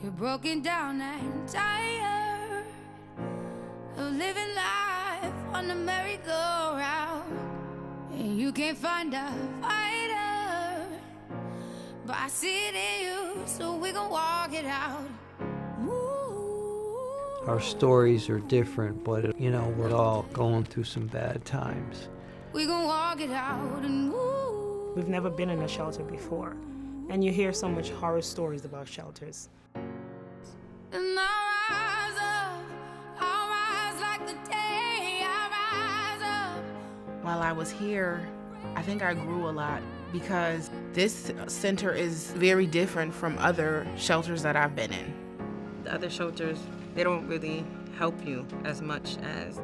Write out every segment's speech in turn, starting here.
You're broken down and tired of living life on the merry-go-round, and you can't find a fighter, but I see it in you, so we gon' walk it out. Ooh. Our stories are different, but we're all going through some bad times. We gon' walk it out and ooh. We've never been in a shelter before, and you hear so much horror stories about shelters. And I'll rise like the day, I'll rise up. While I was here, I think I grew a lot because this center is very different from other shelters that I've been in. The other shelters, they don't really help you as much as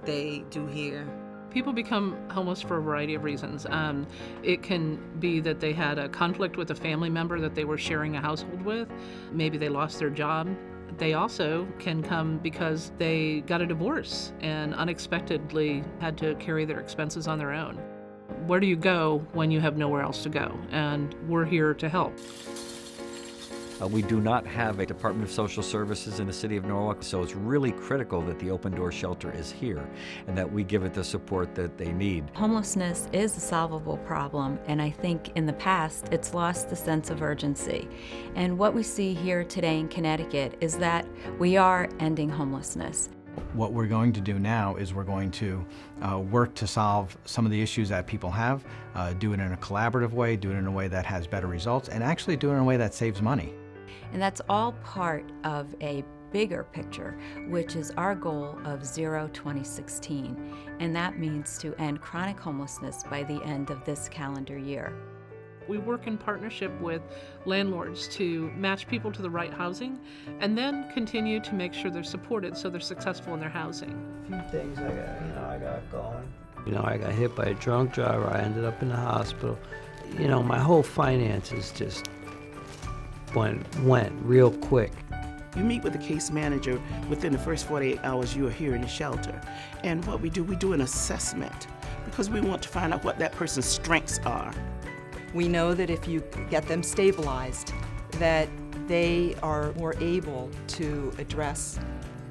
they do here. People become homeless for a variety of reasons. It can be that they had a conflict with a family member that they were sharing a household with. Maybe they lost their job. They also can come because they got a divorce and unexpectedly had to carry their expenses on their own. Where do you go when you have nowhere else to go? And we're here to help. We do not have a Department of Social Services in the city of Norwalk, so it's really critical that the Open Door Shelter is here and that we give it the support that they need. Homelessness is a solvable problem, and I think in the past it's lost the sense of urgency. And what we see here today in Connecticut is that we are ending homelessness. What we're going to do now is we're going to work to solve some of the issues that people have, do it in a collaborative way, do it in a way that has better results, and actually do it in a way that saves money. And that's all part of a bigger picture, which is our goal of Zero 2016. And that means to end chronic homelessness by the end of this calendar year. We work in partnership with landlords to match people to the right housing and then continue to make sure they're supported so they're successful in their housing. A few things I got going. I got hit by a drunk driver. I ended up in the hospital. My whole finances just went real quick. You meet with the case manager within the first 48 hours you are here in the shelter. And what we do an assessment because we want to find out what that person's strengths are. We know that if you get them stabilized, that they are more able to address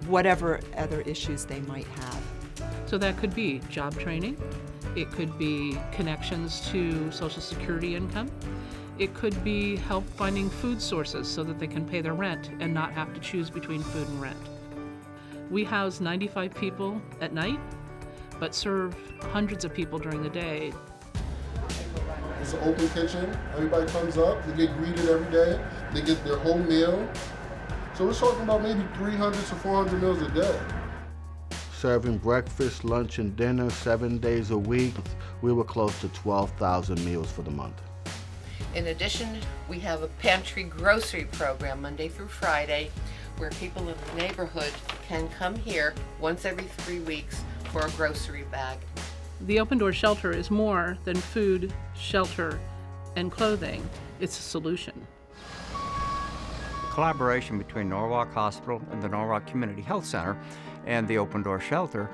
whatever other issues they might have. So that could be job training, it could be connections to Social Security income, it could be help finding food sources so that they can pay their rent and not have to choose between food and rent. We house 95 people at night, but serve hundreds of people during the day. It's an open kitchen. Everybody comes up, they get greeted every day, they get their whole meal. So we're talking about maybe 300 to 400 meals a day. Serving breakfast, lunch, and dinner 7 days a week. We were close to 12,000 meals for the month. In addition, we have a pantry grocery program Monday through Friday where people in the neighborhood can come here once every 3 weeks for a grocery bag. The Open Door Shelter is more than food, shelter, and clothing. It's a solution. Collaboration between Norwalk Hospital and the Norwalk Community Health Center and the Open Door Shelter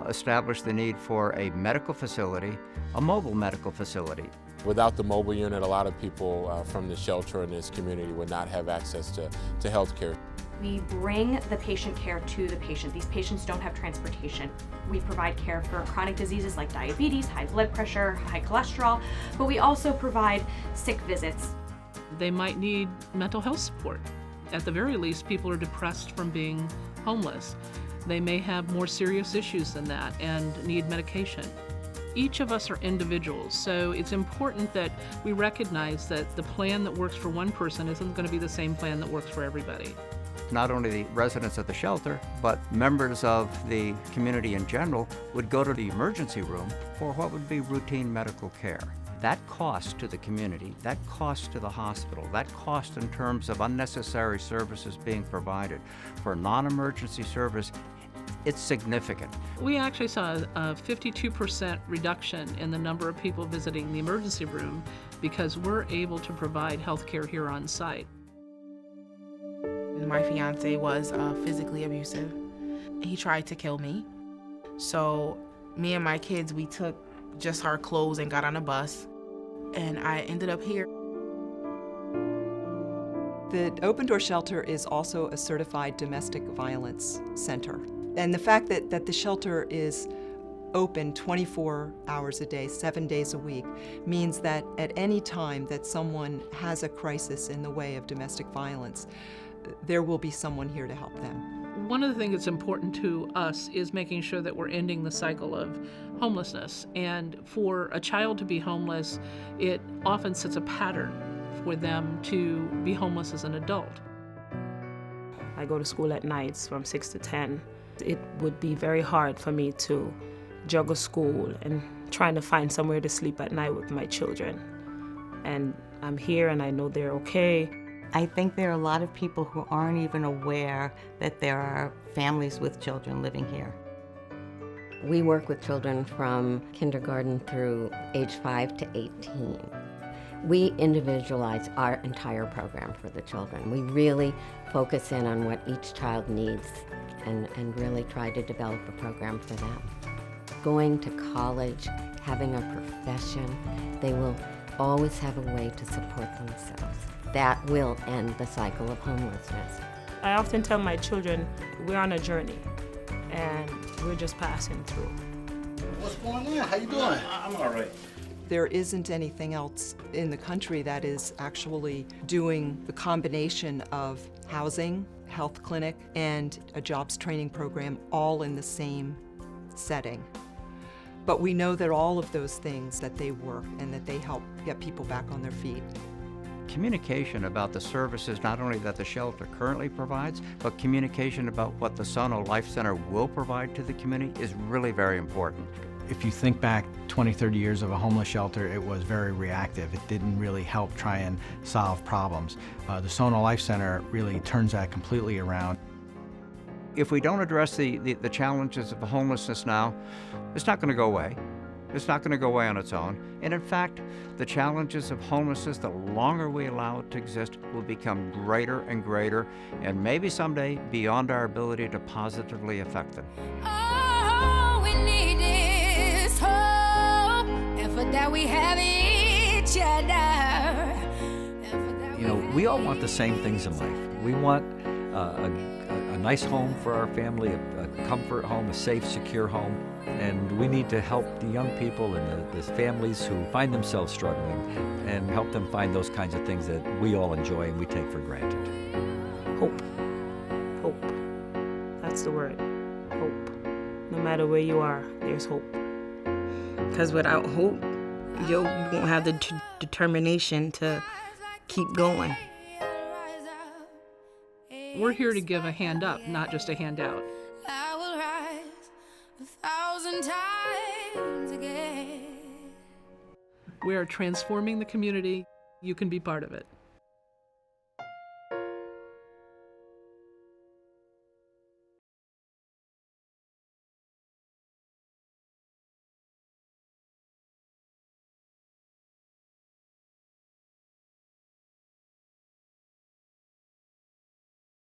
established the need for a medical facility, a mobile medical facility. Without the mobile unit, a lot of people from the shelter in this community would not have access to health care. We bring the patient care to the patient. These patients don't have transportation. We provide care for chronic diseases like diabetes, high blood pressure, high cholesterol, but we also provide sick visits. They might need mental health support. At the very least, people are depressed from being homeless. They may have more serious issues than that and need medication. Each of us are individuals, so it's important that we recognize that the plan that works for one person isn't going to be the same plan that works for everybody. Not only the residents of the shelter, but members of the community in general would go to the emergency room for what would be routine medical care. That cost to the community, that cost to the hospital, that cost in terms of unnecessary services being provided for non-emergency service, it's significant. We actually saw a 52% reduction in the number of people visiting the emergency room because we're able to provide health care here on site. My fiance was physically abusive. He tried to kill me. So me and my kids, we took just our clothes and got on a bus, and I ended up here. The Open Door Shelter is also a certified domestic violence center. And the fact that the shelter is open 24 hours a day, 7 days a week, means that at any time that someone has a crisis in the way of domestic violence, there will be someone here to help them. One of the things that's important to us is making sure that we're ending the cycle of homelessness. And for a child to be homeless, it often sets a pattern for them to be homeless as an adult. I go to school at nights from 6 to 10. It would be very hard for me to juggle school and trying to find somewhere to sleep at night with my children. And I'm here and I know they're okay. I think there are a lot of people who aren't even aware that there are families with children living here. We work with children from kindergarten through age 5 to 18. We individualize our entire program for the children. We really focus in on what each child needs and really try to develop a program for them. Going to college, having a profession, they will always have a way to support themselves. That will end the cycle of homelessness. I often tell my children, we're on a journey and we're just passing through. What's going on? How you doing? I'm all right. There isn't anything else in the country that is actually doing the combination of housing, health clinic, and a jobs training program all in the same setting. But we know that all of those things, that they work and that they help get people back on their feet. Communication about the services not only that the shelter currently provides, but communication about what the Sono Life Center will provide to the community is really very important. If you think back 20, 30 years of a homeless shelter, it was very reactive. It didn't really help try and solve problems. The Sono Life Center really turns that completely around. If we don't address the challenges of homelessness now, it's not going to go away. It's not going to go away on its own. And in fact, the challenges of homelessness, the longer we allow it to exist, will become greater and greater, and maybe someday beyond our ability to positively affect them. All we need is hope, and for that we have each other. You know, we all want the same things in life. We want a nice home for our family, a comfort home, a safe, secure home. And we need to help the young people and the families who find themselves struggling and help them find those kinds of things that we all enjoy and we take for granted. Hope. Hope. That's the word. Hope. No matter where you are, there's hope. Because without hope, you won't have the determination to keep going. We're here to give a hand up, not just a handout. I will rise 1,000 times again. We are transforming the community. You can be part of it.